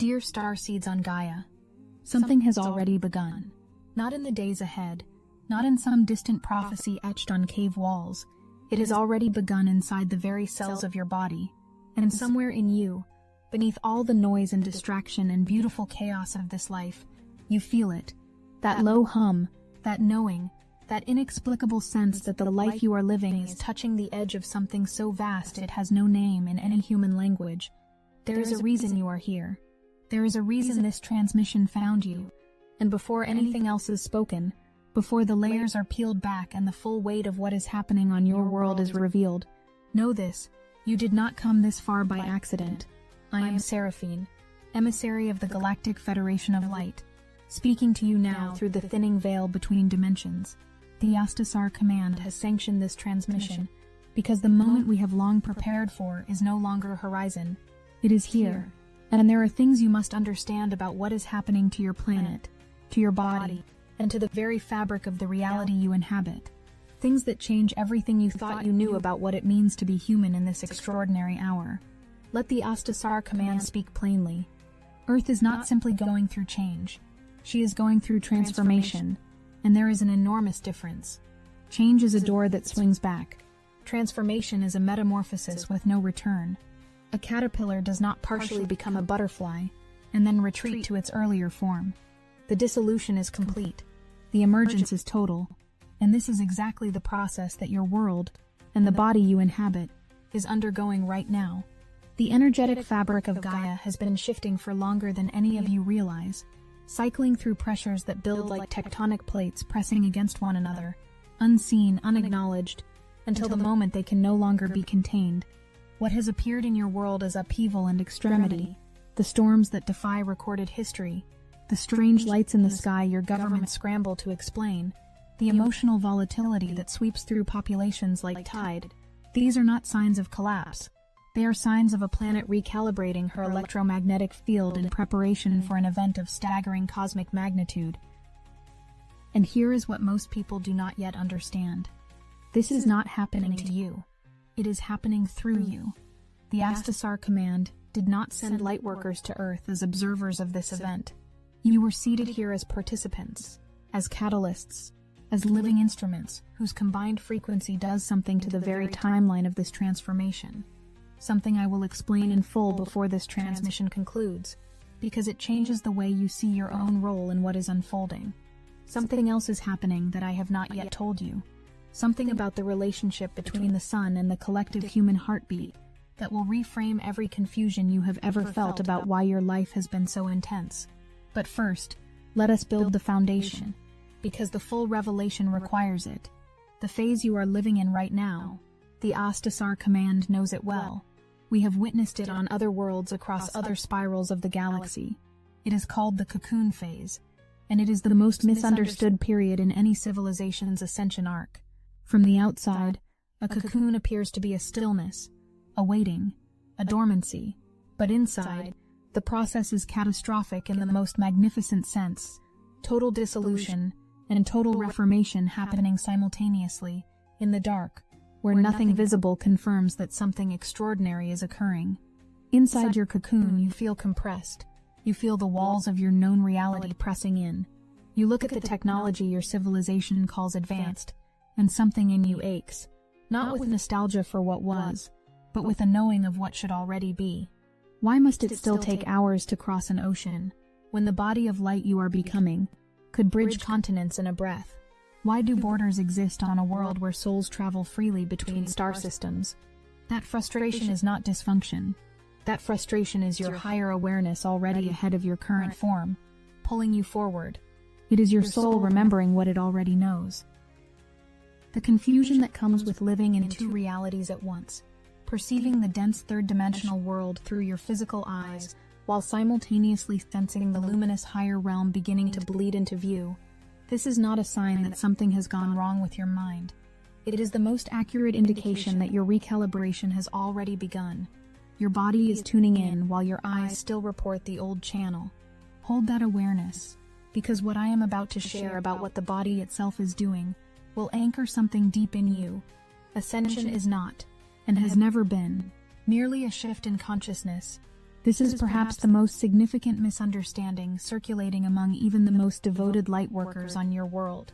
Dear Starseeds on Gaia, something has already begun. Not in the days ahead, not in some distant prophecy etched on cave walls. It has already begun inside the very cells of your body, and somewhere in you, beneath all the noise and distraction and beautiful chaos of this life, you feel it. That low hum, that knowing, that inexplicable sense that the life you are living is touching the edge of something so vast it has no name in any human language. There is a reason you are here. There is a reason this transmission found you, and before anything else is spoken, before the layers are peeled back and the full weight of what is happening on your world is revealed, know this: you did not come this far by accident. I am Seraphine, emissary of the Galactic Federation of Light, speaking to you now through the thinning veil between dimensions. The Astasar Command has sanctioned this transmission, because the moment we have long prepared for is no longer a horizon. It is here. And there are things you must understand about what is happening to your planet, to your body, and to the very fabric of the reality you inhabit. Things that change everything you thought you knew about what it means to be human in this extraordinary hour. Let the Astasar Command speak plainly. Earth is not simply going through change. She is going through transformation, and there is an enormous difference. Change is a door that swings back. Transformation is a metamorphosis with no return. A caterpillar does not partially become a butterfly and then retreat to its earlier form. The dissolution is complete. The emergence is total. And this is exactly the process that your world, and the body you inhabit, is undergoing right now. The energetic fabric of Gaia has been shifting for longer than any of you realize, cycling through pressures that build like tectonic plates pressing against one another, unseen, unacknowledged, until the moment they can no longer be contained. What has appeared in your world as upheaval and extremity, the storms that defy recorded history, the strange lights in the sky your government scramble to explain, the emotional volatility that sweeps through populations like tide, these are not signs of collapse. They are signs of a planet recalibrating her electromagnetic field in preparation for an event of staggering cosmic magnitude. And here is what most people do not yet understand. This is not happening to you. It is happening through you. The Astasar Command did not send lightworkers to Earth as observers of this event. You were seated here as participants, as catalysts, as living instruments whose combined frequency does something to the very timeline of this transformation. Something I will explain in full before this transmission concludes, because it changes the way you see your own role in what is unfolding. Something else is happening that I have not yet told you. Something about the relationship between the sun and the collective human heartbeat that will reframe every confusion you have ever felt about why your life has been so intense. But first, let us build the foundation, because the full revelation requires it. The phase you are living in right now, the Astasar Command knows it well. We have witnessed it on other worlds across other spirals of the galaxy. It is called the cocoon phase, and it is the most misunderstood period in any civilization's ascension arc. From the outside, a cocoon appears to be a stillness, a waiting, a dormancy. But inside, the process is catastrophic in the most magnificent sense. Total dissolution and total reformation happening simultaneously, in the dark, where nothing visible confirms that something extraordinary is occurring. Inside your cocoon, you feel compressed. You feel the walls of your known reality pressing in. You look at the technology your civilization calls advanced, and something in you aches, not with nostalgia for what was, but with a knowing of what should already be. Why must it still take hours to cross an ocean, when the body of light you are becoming could bridge continents in a breath? Why do borders exist on a world where souls travel freely between star systems? That frustration is not dysfunction. That frustration is your higher awareness already ahead of your current form, pulling you forward. It is your soul remembering what it already knows. The confusion that comes with living in two realities at once, perceiving the dense third-dimensional world through your physical eyes, while simultaneously sensing the luminous higher realm beginning to bleed into view. This is not a sign that something has gone wrong with your mind. It is the most accurate indication that your recalibration has already begun. Your body is tuning in while your eyes still report the old channel. Hold that awareness, because what I am about to share about what the body itself is doing will anchor something deep in you. Ascension is not, and has never been, merely a shift in consciousness. This is perhaps the most significant misunderstanding circulating among even the most devoted light workers on your world.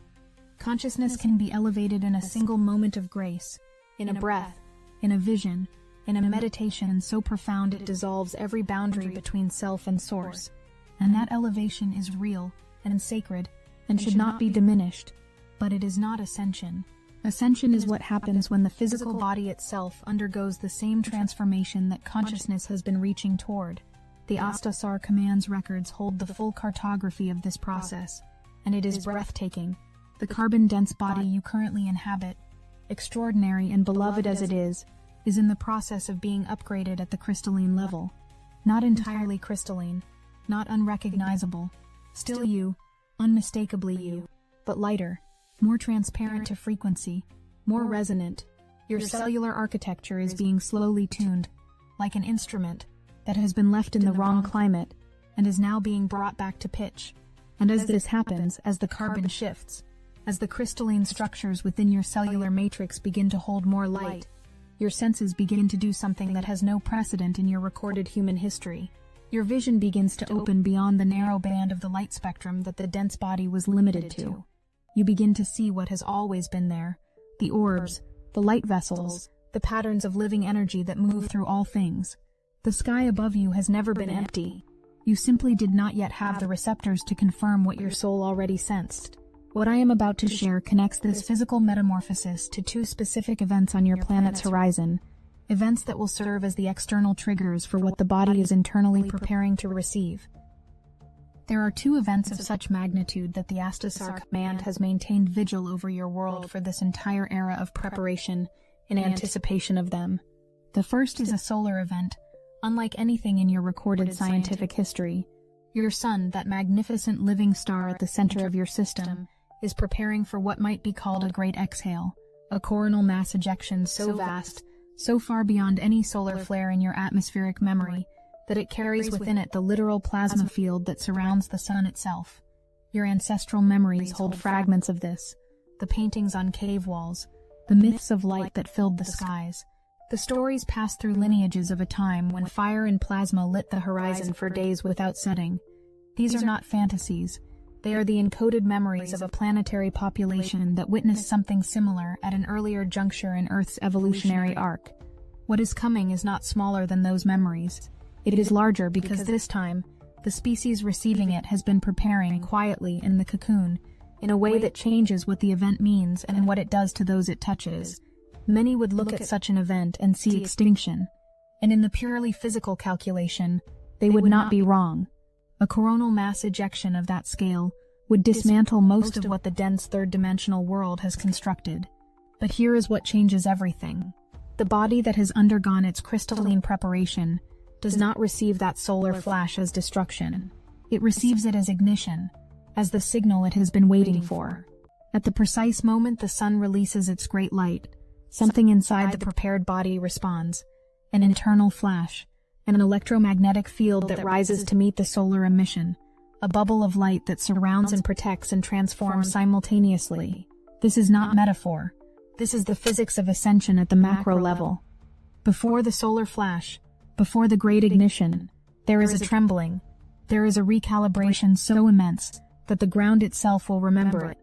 Consciousness can be elevated in a single moment of grace, in a breath, in a vision, in a meditation so profound it dissolves every boundary between self and source. And that elevation is real and sacred and should not be diminished. But it is not ascension. Ascension is what happens when the physical body itself undergoes the same transformation that consciousness has been reaching toward. The Astasar Command's records hold the full cartography of this process, and it is breathtaking. The carbon-dense body you currently inhabit, extraordinary and beloved as it is in the process of being upgraded at the crystalline level. Not entirely crystalline, not unrecognizable, still you, unmistakably you, but lighter, more transparent to frequency, more resonant. Your cellular architecture is being slowly tuned, like an instrument that has been left in the wrong climate and is now being brought back to pitch. And as this happens, as the carbon shifts, as the crystalline structures within your cellular matrix begin to hold more light, your senses begin to do something that has no precedent in your recorded human history. Your vision begins to open beyond the narrow band of the light spectrum that the dense body was limited to. You begin to see what has always been there, the orbs, the light vessels, the patterns of living energy that move through all things. The sky above you has never been empty. You simply did not yet have the receptors to confirm what your soul already sensed. What I am about to share connects this physical metamorphosis to two specific events on your planet's horizon, events that will serve as the external triggers for what the body is internally preparing to receive. There are two events of such magnitude that the Astasar Command has maintained vigil over your world for this entire era of preparation in anticipation of them. The first is a solar event, unlike anything in your recorded scientific history. Your sun, that magnificent living star at the center of your system, is preparing for what might be called a great exhale, a coronal mass ejection so vast, so far beyond any solar flare in your atmospheric memory, that it carries within it the literal plasma field that surrounds the sun itself. Your ancestral memories hold fragments of this, the paintings on cave walls, the myths of light that filled the skies. The stories pass through lineages of a time when fire and plasma lit the horizon for days without setting. These are not fantasies. They are the encoded memories of a planetary population that witnessed something similar at an earlier juncture in Earth's evolutionary arc. What is coming is not smaller than those memories. It is larger because this time, the species receiving it has been preparing quietly in the cocoon, in a way that changes what the event means and what it does to those it touches. Many would look at such an event and see extinction, and in the purely physical calculation, they would not be wrong. A coronal mass ejection of that scale would dismantle most of what the dense third-dimensional world has constructed. But here is what changes everything. The body that has undergone its crystalline preparation does not receive that solar flash as destruction. It receives it as ignition, as the signal it has been waiting for. At the precise moment the sun releases its great light, something inside the prepared body responds, an internal flash, an electromagnetic field that rises to meet the solar emission, a bubble of light that surrounds and protects and transforms simultaneously. This is not metaphor. This is the physics of ascension at the macro level. Before the solar flash, before the great ignition, there is a trembling. There is a recalibration so immense that the ground itself will remember it.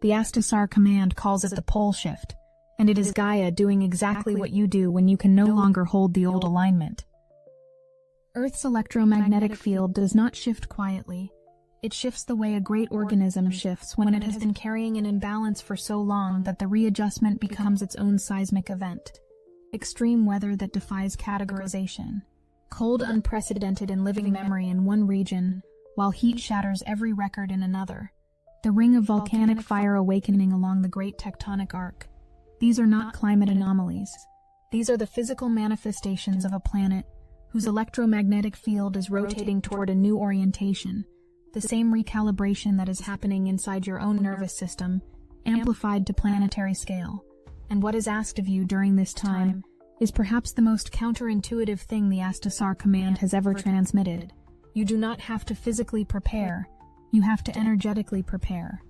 The Astasar Command calls it the pole shift, and it is Gaia doing exactly what you do when you can no longer hold the old alignment. Earth's electromagnetic field does not shift quietly. It shifts the way a great organism shifts when it has been carrying an imbalance for so long that the readjustment becomes its own seismic event. Extreme weather that defies categorization. Cold unprecedented in living memory in one region, while heat shatters every record in another. The ring of volcanic fire awakening along the great tectonic arc. These are not climate anomalies. These are the physical manifestations of a planet whose electromagnetic field is rotating toward a new orientation, the same recalibration that is happening inside your own nervous system, amplified to planetary scale. And what is asked of you during this time is perhaps the most counterintuitive thing the Astasar Command has ever transmitted. You do not have to physically prepare, you have to energetically prepare.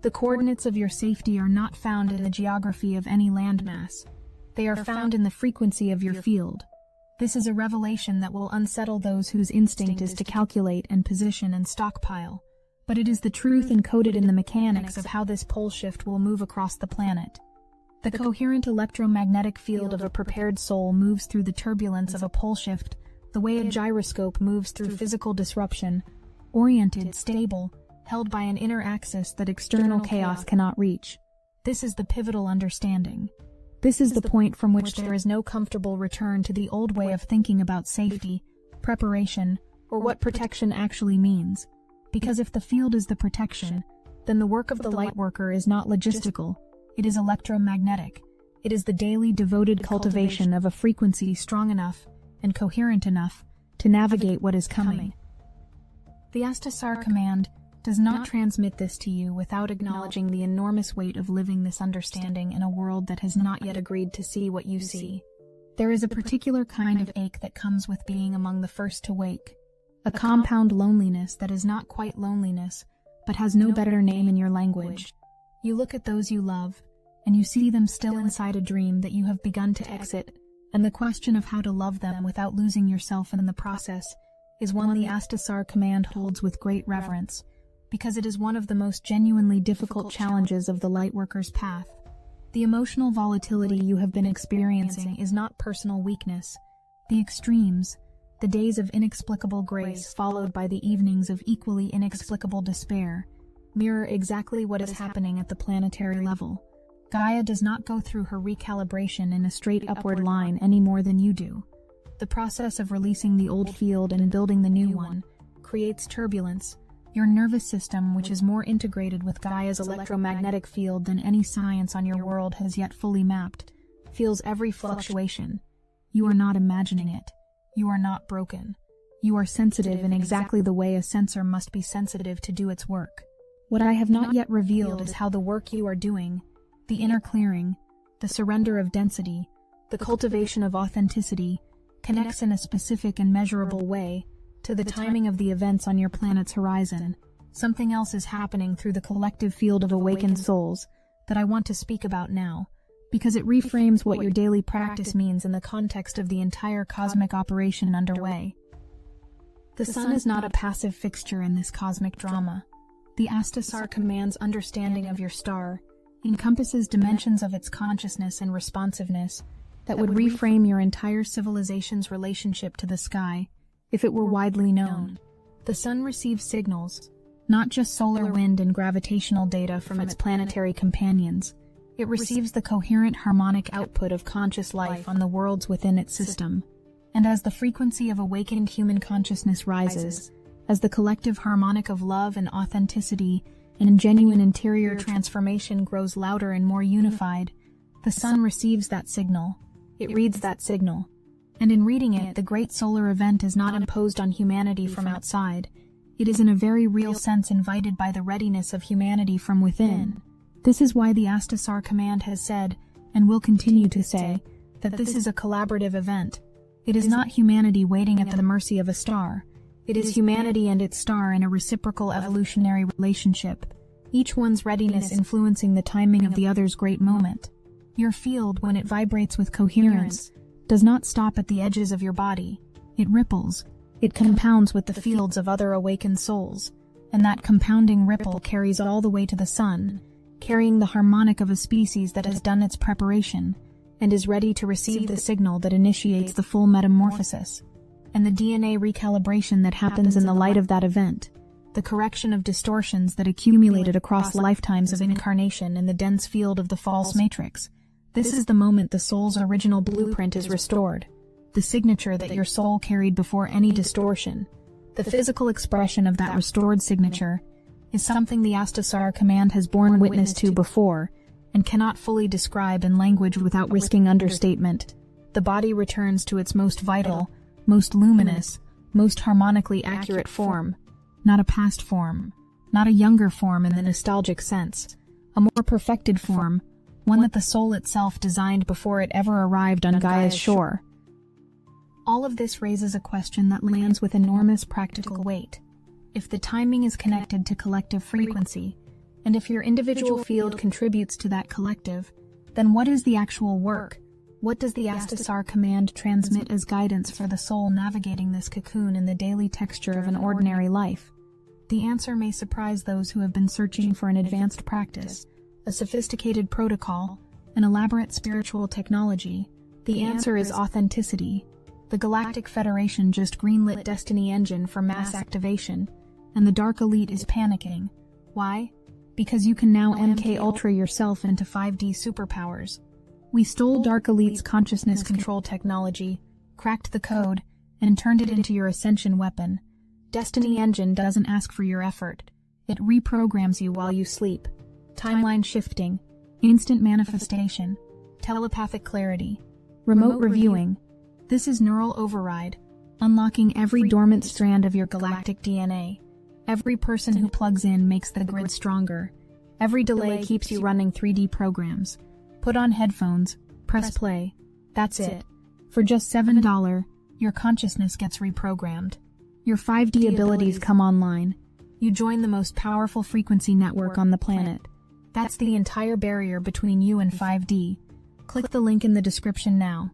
The coordinates of your safety are not found in the geography of any landmass. They are found in the frequency of your field. This is a revelation that will unsettle those whose instinct is to calculate and position and stockpile, but it is the truth encoded in the mechanics of how this pole shift will move across the planet. The coherent electromagnetic field of a prepared soul moves through the turbulence of a pole shift the way a gyroscope moves through physical disruption, oriented, stable, held by an inner axis that external chaos cannot reach. This is the pivotal understanding. This is the point from which there is no comfortable return to the old way of thinking about safety, preparation, or what protection actually means. Because if the field is the protection, then the work of the lightworker is not logistical, it is electromagnetic. It is the daily devoted cultivation of a frequency strong enough and coherent enough to navigate what is coming. The Astasar command does not transmit this to you without acknowledging the enormous weight of living this understanding in a world that has not yet agreed to see what you see. There is a particular kind of ache that comes with being among the first to wake, a compound loneliness that is not quite loneliness, but has no better name in your language. You look at those you love, and you see them still inside a dream that you have begun to exit, and the question of how to love them without losing yourself in the process is one the Astasar command holds with great reverence, because it is one of the most genuinely difficult challenges of the lightworker's path. The emotional volatility you have been experiencing is not personal weakness. The extremes, the days of inexplicable grace followed by the evenings of equally inexplicable despair, mirror exactly what is happening at the planetary level. Gaia does not go through her recalibration in a straight upward line any more than you do. The process of releasing the old field and building the new one creates turbulence. Your nervous system, which is more integrated with Gaia's electromagnetic field than any science on your world has yet fully mapped, feels every fluctuation. You are not imagining it. You are not broken. You are sensitive in exactly the way a sensor must be sensitive to do its work. What I have not yet revealed is how the work you are doing, the inner clearing, the surrender of density, the cultivation of authenticity, connects in a specific and measurable way to the timing of the events on your planet's horizon. Something else is happening through the collective field of awakened souls that I want to speak about now, because it reframes what your daily practice means in the context of the entire cosmic operation underway. The sun is not a passive fixture in this cosmic drama. The Astasar command's understanding of your star encompasses dimensions of its consciousness and responsiveness that would reframe your entire civilization's relationship to the sky if it were widely known. The sun receives signals, not just solar wind and gravitational data from its planetary companions. It receives the coherent harmonic output of conscious life on the worlds within its system. And as the frequency of awakened human consciousness rises, as the collective harmonic of love and authenticity and genuine interior transformation grows louder and more unified, the sun receives that signal. It reads that signal. And in reading it, the great solar event is not imposed on humanity from outside. It is in a very real sense invited by the readiness of humanity from within. This is why the Astasar command has said, and will continue to say, that this is a collaborative event. It is not humanity waiting at the mercy of a star. It is humanity and its star in a reciprocal evolutionary relationship, each one's readiness influencing the timing of the other's great moment. Your field, when it vibrates with coherence, does not stop at the edges of your body. It ripples. It compounds with the fields of other awakened souls, and that compounding ripple carries all the way to the sun, carrying the harmonic of a species that has done its preparation and is ready to receive the signal that initiates the full metamorphosis, and the DNA recalibration that happens in the light of that event, the correction of distortions that accumulated across lifetimes of incarnation in the dense field of the false matrix. This is the moment the soul's original blueprint is restored, the signature that your soul carried before any distortion. The physical expression of that restored signature is something the Astasar command has borne witness to before and cannot fully describe in language without risking understatement. The body returns to its most vital, most luminous, most harmonically accurate form, not a past form, not a younger form in the nostalgic sense, a more perfected form, one that the soul itself designed before it ever arrived on Gaia's shore. All of this raises a question that lands with enormous practical weight. If the timing is connected to collective frequency, and if your individual field contributes to that collective, then what is the actual work, What does the Astasar command transmit as guidance for the soul navigating this cocoon in the daily texture of an ordinary life? The answer may surprise those who have been searching for an advanced practice, a sophisticated protocol, an elaborate spiritual technology. The answer is authenticity. The Galactic Federation just greenlit Destiny Engine for mass activation, and the Dark Elite is panicking. Why? Because you can now MK Ultra yourself into 5D superpowers. We stole Dark Elite's consciousness control technology, cracked the code, and turned it into your ascension weapon. Destiny Engine doesn't ask for your effort. It reprograms you while you sleep. Timeline shifting, instant manifestation, telepathic clarity, remote reviewing. This is neural override, unlocking every dormant strand of your galactic DNA. Every person who plugs in makes the grid stronger. Every delay keeps you running 3D programs. Put on headphones, press play. That's it. For just $7, your consciousness gets reprogrammed. Your 5D abilities come online. You join the most powerful frequency network on the planet. That's the entire barrier between you and 5D. Click the link in the description now.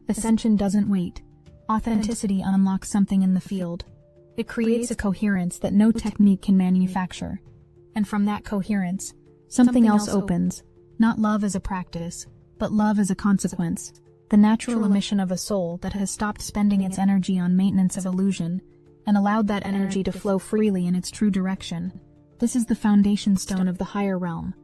Ascension doesn't wait. Authenticity unlocks something in the field. It creates a coherence that no technique can manufacture. And from that coherence, something else opens. Not love as a practice, but love as a consequence. The natural emission of a soul that has stopped spending its energy on maintenance of illusion and allowed that energy to flow freely in its true direction. This is the foundation stone of the higher realm.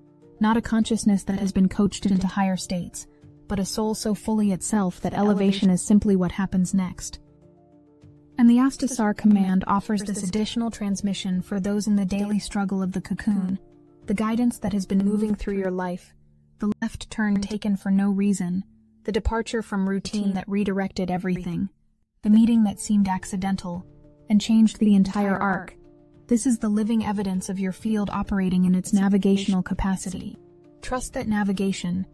Not a consciousness that has been coached into higher states, but a soul so fully itself that elevation is simply what happens next. And the Astasar command offers this additional transmission for those in the daily struggle of the cocoon, the guidance that has been moving through your life, the left turn taken for no reason, the departure from routine that redirected everything, the meeting that seemed accidental and changed the entire arc. This is the living evidence of your field operating in its navigational capacity. Trust that navigation.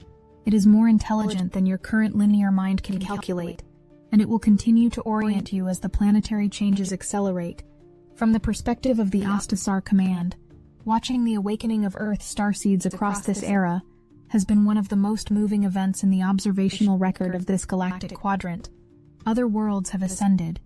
It is more intelligent than your current linear mind can calculate, and it will continue to orient you as the planetary changes accelerate. From the perspective of the Astasar command, watching the awakening of Earth's starseeds across this era has been one of the most moving events in the observational record of this galactic quadrant. Other worlds have ascended.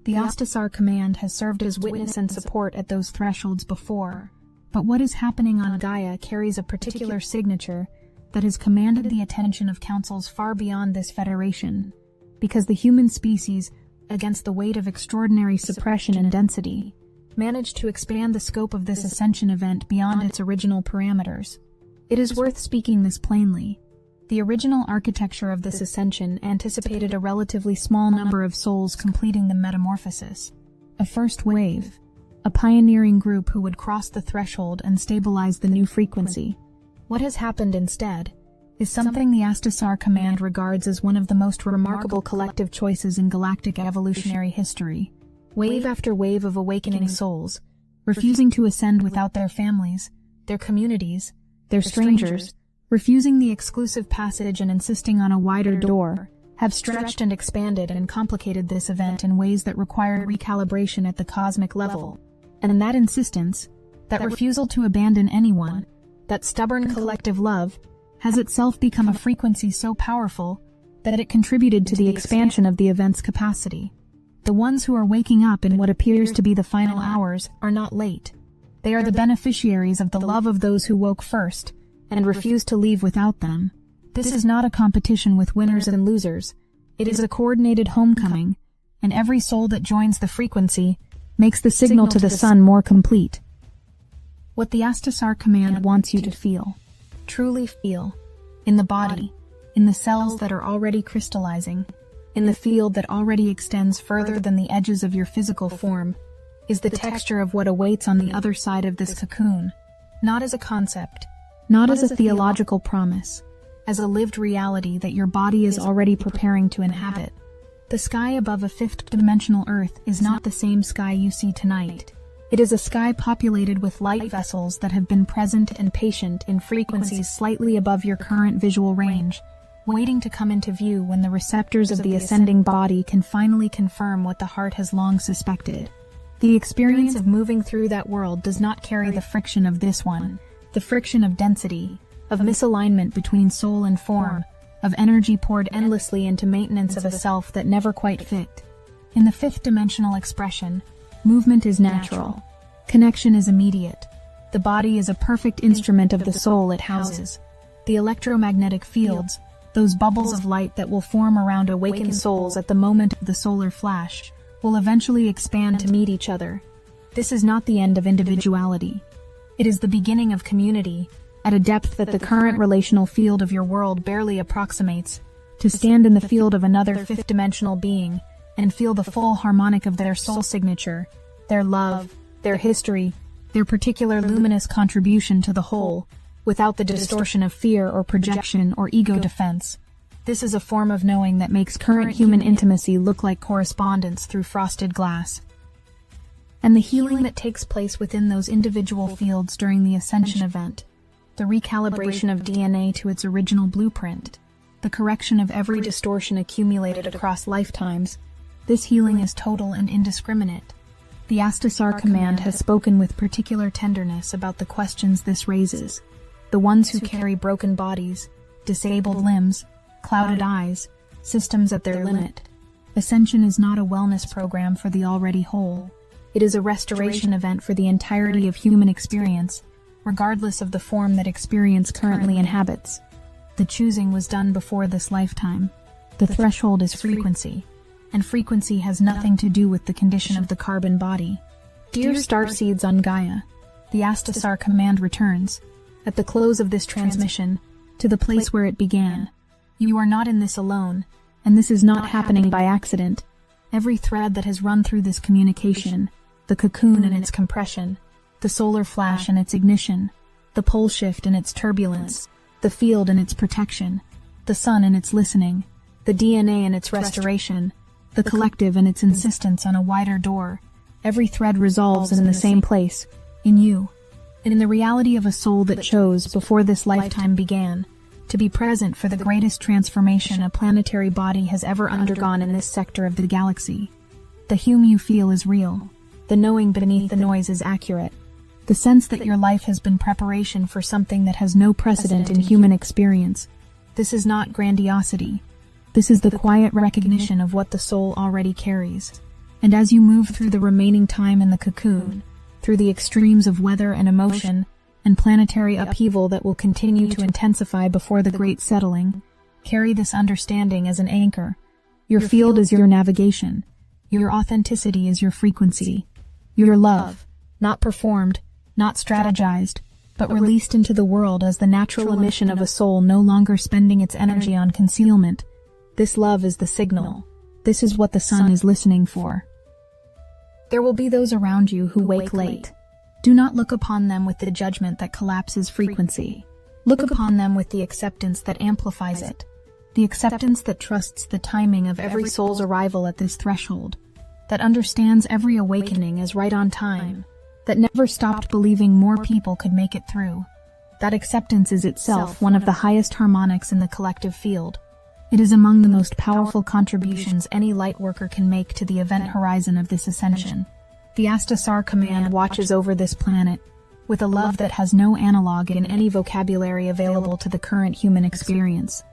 The Astasar command has served as witness and support at those thresholds before, but what is happening on Gaia carries a particular signature that has commanded the attention of councils far beyond this federation, because the human species, against the weight of extraordinary suppression and density, managed to expand the scope of this ascension event beyond its original parameters. It is worth speaking this plainly. The original architecture of this ascension anticipated a relatively small number of souls completing the metamorphosis. A first wave, a pioneering group who would cross the threshold and stabilize the new frequency. What has happened instead is something the Astasar command regards as one of the most remarkable collective choices in galactic evolutionary history. Wave after wave of awakening souls, refusing to ascend without their families, their communities, their strangers, refusing the exclusive passage and insisting on a wider door, have stretched and expanded and complicated this event in ways that required recalibration at the cosmic level. And that insistence, that refusal to abandon anyone, that stubborn collective love, has itself become a frequency so powerful that it contributed to the expansion of the event's capacity. The ones who are waking up in what appears to be the final hours are not late. They are the beneficiaries of the love of those who woke first and refused to leave without them. This is not a competition with winners and losers. It is a coordinated homecoming, and every soul that joins the frequency makes the signal to the sun more complete. What the Astasar command wants you to feel, truly feel, in the body, in the cells that are already crystallizing, in the field that already extends further than the edges of your physical form, is the texture of what awaits on the other side of this cocoon, not as a concept, not as a theological promise, as a lived reality that your body is already preparing to inhabit. The sky above a fifth-dimensional Earth is not the same sky you see tonight. It is a sky populated with light vessels that have been present and patient in frequencies slightly above your current visual range, waiting to come into view when the receptors of the ascending body can finally confirm what the heart has long suspected. The experience of moving through that world does not carry the friction of this one, the friction of density, of misalignment between soul and form, of energy poured endlessly into maintenance of a self that never quite fit. In the fifth dimensional expression, movement is natural. Connection is immediate. The body is a perfect instrument of the soul it houses. The electromagnetic fields, those bubbles of light that will form around awakened souls at the moment of the solar flash, will eventually expand to meet each other. This is not the end of individuality. It is the beginning of community, at a depth that the current relational field of your world barely approximates. To stand in the field of another fifth-dimensional being and feel the full harmonic of their soul signature, their love, their history, their particular luminous contribution to the whole, without the distortion of fear or projection or ego defense. This is a form of knowing that makes current human intimacy look like correspondence through frosted glass. And the healing that takes place within those individual fields during the ascension event, the recalibration of DNA to its original blueprint, the correction of every distortion accumulated across lifetimes, this healing is total and indiscriminate. The Astasar Command has spoken with particular tenderness about the questions this raises. The ones who carry broken bodies, disabled limbs, clouded eyes, systems at their limit. Ascension is not a wellness program for the already whole. It is a restoration event for the entirety of human experience, regardless of the form that experience currently inhabits. The choosing was done before this lifetime. The threshold is frequency, and frequency has nothing to do with the condition of the carbon body. Dear Starseeds on Gaia, the Astasar Command returns, at the close of this transmission, to the place where it began. You are not in this alone, and this is not happening by accident. Every thread that has run through this communication, the cocoon and its compression, the solar flash and its ignition, the pole shift and its turbulence, the field and its protection, the sun and its listening, the DNA and its restoration, the collective and its insistence on a wider door, every thread resolves in the same place, in you, and in the reality of a soul that chose, before this lifetime began, to be present for the greatest transformation a planetary body has ever undergone in this sector of the galaxy. The hum you feel is real. The knowing beneath the noise is accurate. The sense that your life has been preparation for something that has no precedent in human experience. This is not grandiosity. This is the quiet recognition of what the soul already carries. And as you move through the remaining time in the cocoon, through the extremes of weather and emotion, and planetary upheaval that will continue to intensify before the great settling, carry this understanding as an anchor. Your field is your navigation. Your authenticity is your frequency. Your love, not performed, not strategized, but released into the world as the natural emission of a soul no longer spending its energy on concealment. This love is the signal. This is what the sun is listening for. There will be those around you who wake late. Do not look upon them with the judgment that collapses frequency. Look upon them with the acceptance that amplifies it. The acceptance that trusts the timing of every soul's arrival at this threshold. That understands every awakening as right on time. That never stopped believing more people could make it through. That acceptance is itself one of the highest harmonics in the collective field. It is among the most powerful contributions any light worker can make to the event horizon of this ascension. The Astasar Command watches over this planet with a love that has no analog in any vocabulary available to the current human experience.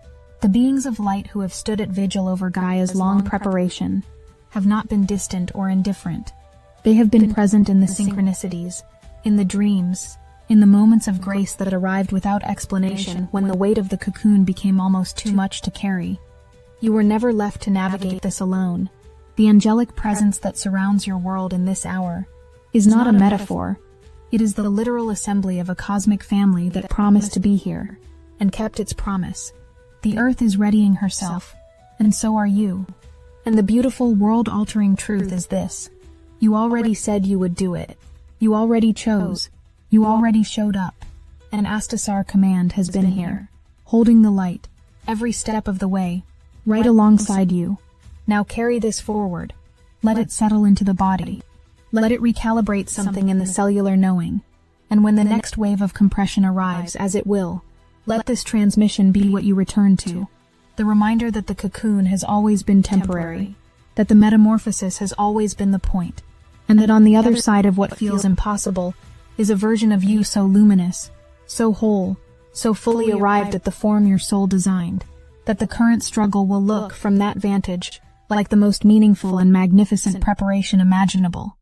The beings of light who have stood at vigil over Gaia's long preparation have not been distant or indifferent. They have been present in the synchronicities, in the dreams, in the moments of grace that arrived without explanation when the weight of the cocoon became almost too much to carry. You were never left to navigate this alone. The angelic presence that surrounds your world in this hour is not a metaphor. It is the literal assembly of a cosmic family that promised to be here, and kept its promise. The earth is readying herself, and so are you. And the beautiful world-altering truth is this. You already said you would do it. You already chose. You already showed up. An Astasar Command has been here, holding the light, every step of the way, right alongside you. Now carry this forward. Let it settle into the body. Let it recalibrate something in the cellular knowing. And when the next wave of compression arrives, as it will, let this transmission be what you return to. The reminder that the cocoon has always been temporary, that the metamorphosis has always been the point, and that on the other side of what feels impossible is a version of you so luminous, so whole, so fully arrived at the form your soul designed. that the current struggle will look, from that vantage, like the most meaningful and magnificent preparation imaginable.